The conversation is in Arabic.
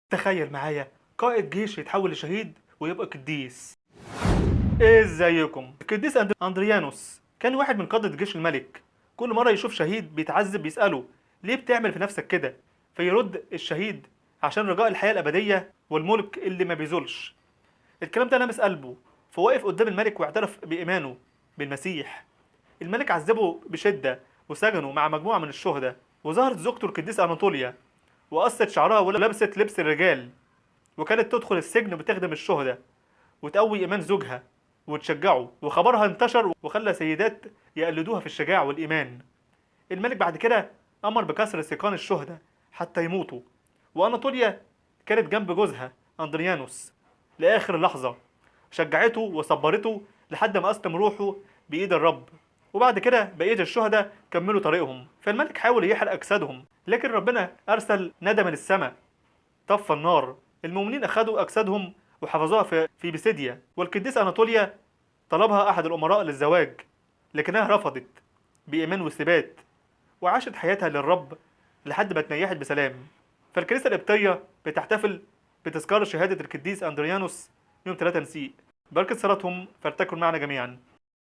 تخيل معايا قائد جيش يتحول لشهيد ويبقى قديس. ايه ازيكم؟ القديس اندريانوس كان واحد من قادة جيش الملك. كل مرة يشوف شهيد بيتعذب بيسأله: ليه بتعمل في نفسك كده؟ فيرد الشهيد: عشان رجاء الحياة الأبدية والملك اللي ما بيزولش. الكلام ده لمس قلبه، فوقف قدام الملك واعترف بإيمانه بالمسيح. الملك عذبه بشدة وسجنه مع مجموعة من الشهداء. وظهرت زوجته القديسة أناطوليا وقصت شعرها ولبست لبس الرجال، وكانت تدخل السجن بتخدم الشهداء وتقوي إيمان زوجها وتشجعه. وخبرها انتشر وخلى سيدات يقلدوها في الشجاعة والإيمان. الملك بعد كده أمر بكسر سيقان الشهداء حتى يموتوا، وأناطوليا كانت جنب جوزها أندريانوس لآخر لحظة، شجعته وصبرته لحد ما أسلم روحه بإيد الرب. وبعد كده بقية الشهداء كملوا طريقهم. فالملك حاول يحرق أجسادهم، لكن ربنا أرسل ندى من السماء طفى النار. المؤمنين أخذوا أجسادهم وحفظوها في بيسيديا. والقديسة أناطوليا طلبها أحد الأمراء للزواج، لكنها رفضت بإيمان وثبات، وعاشت حياتها للرب لحد ما تنيحت بسلام. فالكنيسة القبطية بتحتفل بتذكار شهادة القديس أندريانوس يوم 3 نسيء. بركة صلاتهم فلتكن معنا جميعا.